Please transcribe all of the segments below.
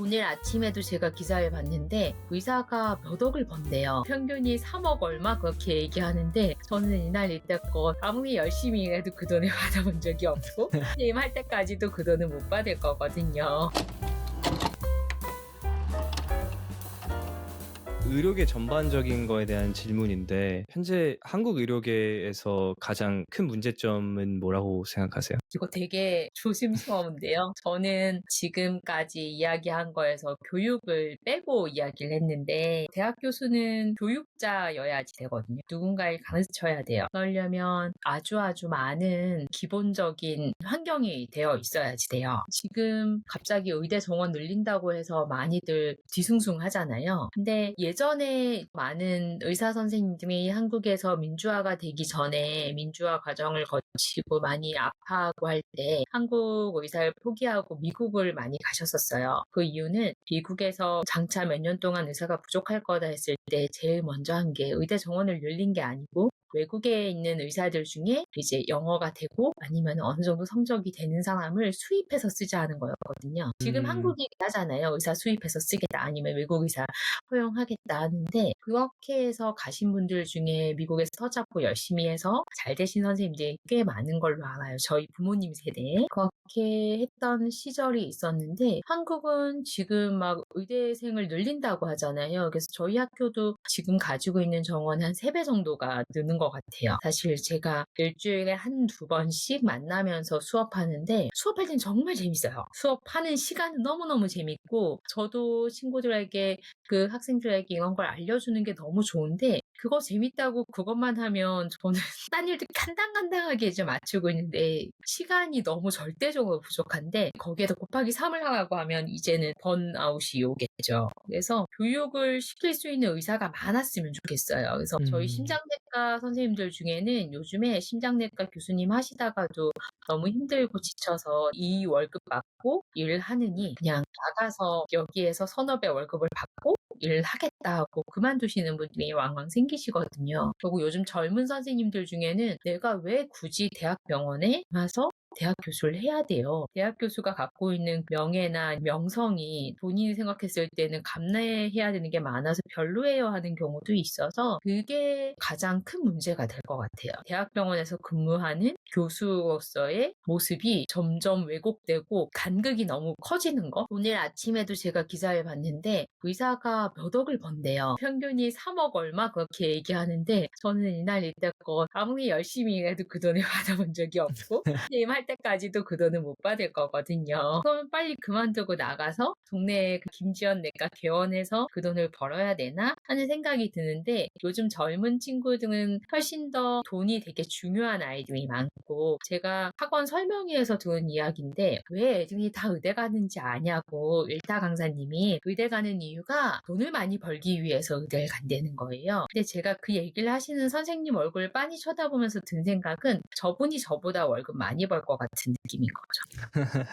오늘 아침에도 제가 기사를 봤는데 의사가 몇 억을 번대요. 평균이 3억 얼마 그렇게 얘기하는데 저는 이날 이때껏 아무리 열심히 일해도 그 돈을 받아본 적이 없고 게임할 때까지도 그 돈을 못 받을 거거든요. 의료계 전반적인 거에 대한 질문인데 현재 한국 의료계에서 가장 큰 문제점은 뭐라고 생각하세요? 이거 되게 조심스러운데요. 저는 지금까지 이야기한 거에서 교육을 빼고 이야기를 했는데 대학 교수는 교육자여야지 되거든요. 누군가를 가르쳐야 돼요. 그러려면 아주 많은 기본적인 환경이 되어 있어야지 돼요. 지금 갑자기 의대 정원 늘린다고 해서 많이들 뒤숭숭하잖아요. 근데 예전에 많은 의사 선생님들이 한국에서 민주화가 되기 전에 민주화 과정을 거치고 많이 아파하고 할 때 한국 의사를 포기하고 미국을 많이 가셨었어요. 그 이유는 미국에서 장차 몇 년 동안 의사가 부족할 거다 했을 때 제일 먼저 한 게 의대 정원을 늘린 게 아니고 외국에 있는 의사들 중에 이제 영어가 되고 아니면 어느 정도 성적이 되는 사람을 수입해서 쓰자는 거였거든요. 지금 한국이 하잖아요. 의사 수입해서 쓰겠다 아니면 외국 의사 허용하겠다 하는데 그렇게 해서 가신 분들 중에 미국에서 터잡고 열심히 해서 잘 되신 선생님들이 꽤 많은 걸로 알아요. 저희 부모님 세대에. 그렇게 했던 시절이 있었는데 한국은 지금 막 의대생을 늘린다고 하잖아요. 그래서 저희 학교도 지금 가지고 있는 정원 한 3배 정도가 느는 것 같아요. 사실 제가 일주일에 한두 번씩 만나면서 수업하는데 수업할 땐 정말 재밌어요. 수업하는 시간은 너무너무 재밌고 저도 친구들에게 그 학생들에게 이런 걸 알려주는 게 너무 좋은데 그거 재밌다고 그것만 하면 저는 딴 일도 간당간당하게 이제 맞추고 있는데 시간이 너무 절대적으로 부족한데 거기에다 곱하기 3을 하라고 하면 이제는 번아웃이 오겠죠. 그래서 교육을 시킬 수 있는 의사가 많았으면 좋겠어요. 그래서 저희 심장내과 선생님들 중에는 요즘에 심장내과 교수님 하시다가도 너무 힘들고 지쳐서 이 월급 받고 일을 하느니 그냥 나가서 여기에서 서너 배 월급을 받고 일을 하겠다 하고 그만두시는 분들이 왕왕 생기시거든요. 그리고 요즘 젊은 선생님들 중에는 내가 왜 굳이 대학병원에 가서 대학 교수를 해야 돼요. 대학 교수가 갖고 있는 명예나 명성이 본인이 생각했을 때는 감내해야 되는 게 많아서 별로예요 하는 경우도 있어서 그게 가장 큰 문제가 될 것 같아요. 대학병원에서 근무하는 교수로서의 모습이 점점 왜곡되고 간극이 너무 커지는 거. 오늘 아침에도 제가 기사를 봤는데 의사가 몇 억을 번대요. 평균이 3억 얼마 그렇게 얘기하는데 저는 이날 이때껏 아무리 열심히 일해도 그 돈을 받아본 적이 없고 게임할 때까지도 그 돈을 못 받을 거거든요. 그러면 빨리 그만두고 나가서 동네에 그 김지연 내과 개원해서 그 돈을 벌어야 되나 하는 생각이 드는데 요즘 젊은 친구들은 훨씬 더 돈이 되게 중요한 아이들이 많고 제가 학원 설명회에서 들은 이야기인데 왜 애들이 다 의대 가는지 아냐고 일타 강사님이 의대 가는 이유가 돈을 많이 벌기 위해서 의대를 간다는 거예요. 근데 제가 그 얘기를 하시는 선생님 얼굴을 빤히 쳐다보면서 든 생각은 저분이 저보다 월급 많이 벌 것 같은 느낌인 거죠.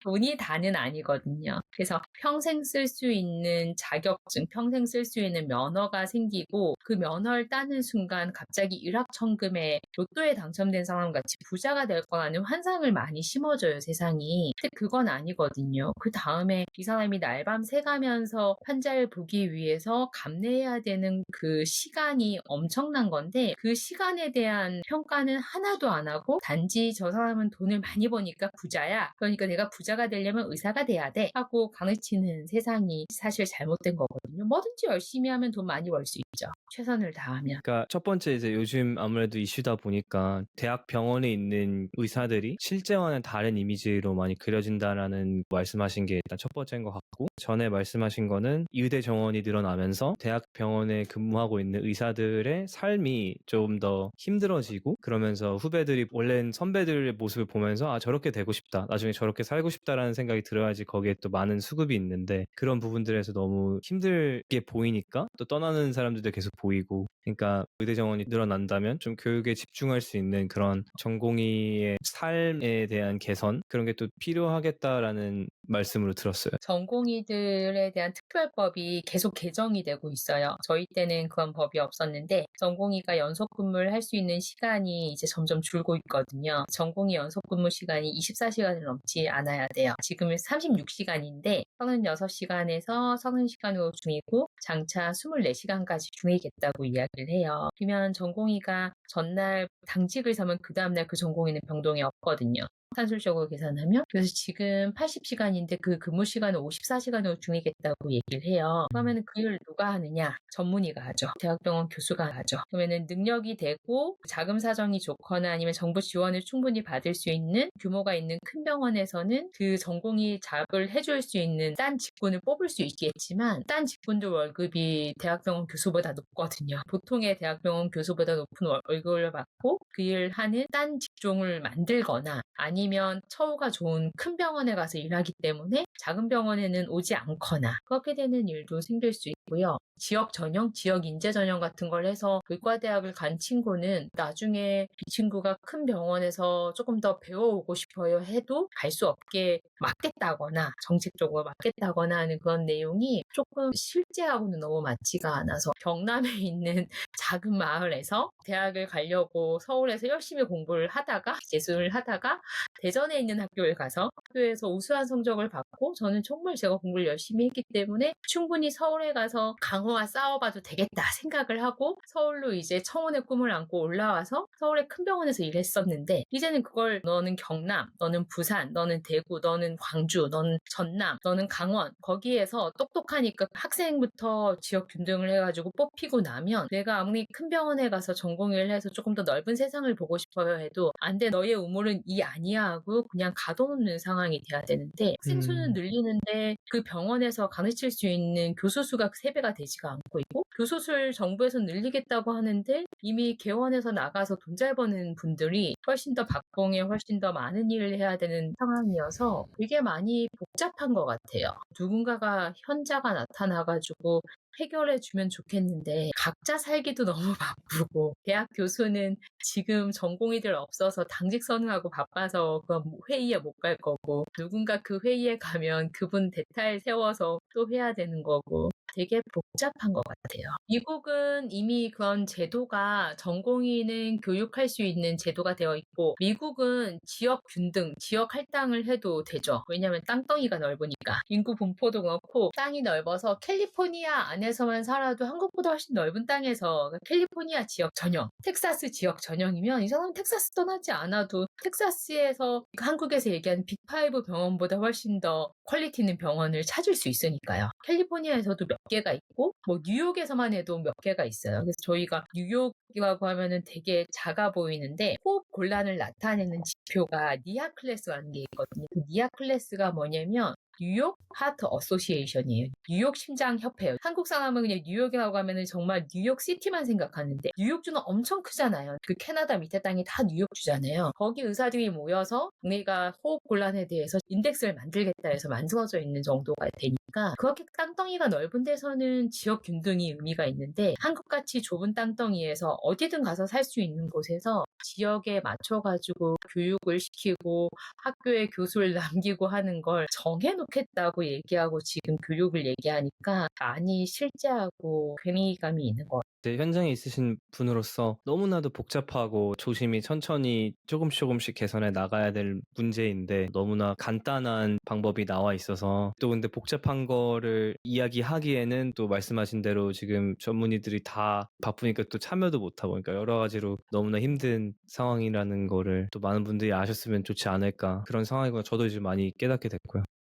돈이 다는 아니거든요. 그래서 평생 쓸 수 있는 자격증, 평생 쓸 수 있는 면허가 생기고 그 면허를 따는 순간 갑자기 일확천금에 로또에 당첨된 사람같이 부자가 될 거라는 환상을 많이 심어줘요, 세상이. 근데 그건 아니거든요. 그 다음에 이 사람이 날밤 새가면서 환자를 보기 위해서 감내해야 되는 그 시간이 엄청난 건데 그 시간에 대한 평가는 하나도 안 하고 단지 저 사람은 돈을 많이 버니까 부자야. 그러니까 내가 부자가 되려면 의사가 돼야 돼 하고 가르치는 세상이 사실 잘못된 거거든요. 뭐든지 열심히 하면 돈 많이 벌 수 있죠. 최선을 다하면. 그러니까 첫 번째 이제 요즘 아무래도 이슈다 보니까 대학 병원에 있는 의사들이 실제와는 다른 이미지로 많이 그려진다라는 말씀하신 게 일단 첫 번째인 것 같고 전에 말씀하신 거는 의대 정원이 늘어나면서 대학 병원에 근무하고 있는 의사들의 삶이 좀 더 힘들어지고 그러면서 후배들이 원래는 선배들의 모습을 보면서 아 저렇게 되고 싶다 나중에 저렇게 살고 싶다라는 생각이 들어야지 거기에 또 많은 수급이 있는데 그런 부분들에서 너무 힘들게 보이니까 또 떠나는 사람들도 계속 보이고 그러니까 의대 정원이 늘어난다면 좀 교육에 집중할 수 있는 그런 전공의의 삶에 대한 개선 그런 게 또 필요하겠다라는 말씀으로 들었어요. 전공의들에 대한 특별법이 계속 개정이 되고 있어요. 저희 때는 그런 법이 없었는데 전공의가 연속 근무를 할 수 있는 시간이 이제 점점 줄고 있거든요. 전공의 연속 근무 시간이 24시간을 넘지 않아야 돼요. 지금은 36시간인데 36시간에서 30시간으로 중이고 장차 24시간까지 중이겠다고 이야기를 해요. 그러면 전공의가 전날 당직을 서면 그 다음날 그 전공의는 병동에 없거든요. 산술적으로 계산하면. 그래서 지금 80시간인데 그 근무 시간을 54시간으로 줄이겠다고 얘기를 해요. 그러면은 그 일을 누가 하느냐? 전문의가 하죠. 대학병원 교수가 하죠. 그러면은 능력이 되고 자금 사정이 좋거나 아니면 정부 지원을 충분히 받을 수 있는 규모가 있는 큰 병원에서는 그 전공의 작을 해줄 수 있는 딴 직군을 뽑을 수 있겠지만 딴 직군도 월급이 대학병원 교수보다 높거든요. 보통의 대학병원 교수보다 높은 월급을 받고 그 일을 하는 딴 직종을 만들거나 아니면 처우가 좋은 큰 병원에 가서 일하기 때문에 작은 병원에는 오지 않거나 그렇게 되는 일도 생길 수 있고요. 지역 전형, 지역 인재 전형 같은 걸 해서 의과대학을 간 친구는 나중에 이 친구가 큰 병원에서 조금 더 배워오고 싶어요 해도 갈 수 없게 막겠다거나 정책적으로 막겠다거나 하는 그런 내용이 조금 실제하고는 너무 맞지가 않아서 경남에 있는 작은 마을에서 대학을 가려고 서울에서 열심히 공부를 하다가 재수를 하다가 대전에 있는 학교에 가서 학교에서 우수한 성적을 받고 저는 정말 제가 공부를 열심히 했기 때문에 충분히 서울에 가서 강호와 싸워봐도 되겠다 생각을 하고 서울로 이제 청운의 꿈을 안고 올라와서 서울의 큰 병원에서 일했었는데 이제는 그걸 너는 경남, 너는 부산, 너는 대구, 너는 광주, 너는 전남, 너는 강원 거기에서 똑똑하니까 학생부터 지역 균등을 해가지고 뽑히고 나면 내가 아무리 큰 병원에 가서 전공의를 해서 조금 더 넓은 세상을 보고 싶어요 해도 안 돼 너의 우물은 이 아니야 하고 그냥 가둬놓는 상황이 돼야 되는데 학생 수는 늘리는데 그 병원에서 가르칠 수 있는 교수 수가 3배가 되지가 않고 있고 교수 수를 정부에서 늘리겠다고 하는데 이미 개원해서 나가서 돈 잘 버는 분들이 훨씬 더 박봉에 훨씬 더 많은 일을 해야 되는 상황이어서 되게 많이 복잡한 것 같아요. 누군가가 현자가 나타나가지고 해결해주면 좋겠는데 각자 살기도 너무 바쁘고 대학 교수는 지금 전공의들 없어서 당직 선언하고 바빠서 그 회의에 못 갈 거고 누군가 그 회의에 가면 그분 대타에 세워서 또 해야 되는 거고 되게 복잡한 것 같아요. 미국은 이미 그런 제도가 전공의는 교육할 수 있는 제도가 되어 있고 미국은 지역 균등, 지역 할당을 해도 되죠. 왜냐하면 땅덩이가 넓으니까. 인구 분포도 그렇고 땅이 넓어서 캘리포니아 안에서만 살아도 한국보다 훨씬 넓은 땅에서 캘리포니아 지역 전형, 텍사스 지역 전형이면 이 사람은 텍사스 떠나지 않아도 텍사스에서 한국에서 얘기하는 빅5 병원보다 훨씬 더 퀄리티 있는 병원을 찾을 수 있으니까요. 캘리포니아에서도 몇 개가 있고 뭐 뉴욕에서만 해도 몇 개가 있어요. 그래서 저희가 뉴욕이라고 하면은 되게 작아 보이는데 호흡 곤란을 나타내는 지표가 니아 클래스라는 게 있거든요. 그 니아 클래스가 뭐냐면 뉴욕 하트 어소시에이션이에요. 뉴욕 심장 협회예요. 한국 사람은 그냥 뉴욕이라고 하면은 정말 뉴욕 시티만 생각하는데 뉴욕주는 엄청 크잖아요. 그 캐나다 밑에 땅이 다 뉴욕주잖아요. 거기 의사들이 모여서 우리가 호흡 곤란에 대해서 인덱스를 만들겠다 해서 만들어져 있는 정도가 되니까 그렇게 땅덩이가 넓은 데서는 지역 균등이 의미가 있는데 한국같이 좁은 땅덩이에서 어디든 가서 살 수 있는 곳에서 지역에 맞춰가지고 교육을 시키고 학교에 교수를 남기고 하는 걸 정해놓겠다고 얘기하고 지금 교육을 얘기하니까 많이 실제하고 괴리감이 있는 것 같아요. 네, 현장에 있으신 분으로서 너무나도 복잡하고 조심히 천천히 조금씩 개선해 나가야 될 문제인데 너무나 간단한 방법이 나와 있어서 또 근데 복잡한 거를 이야기하기에는 또 말씀하신 대로 지금 전문의들이 다 바쁘니까 또 참여도 못하고 그러니까 여러 가지로 너무나 힘든 상황이라는 거를 또 많은 분들이 아셨으면 좋지 않을까 그런 상황이고 저도 이제 많이 깨닫게 됐고요.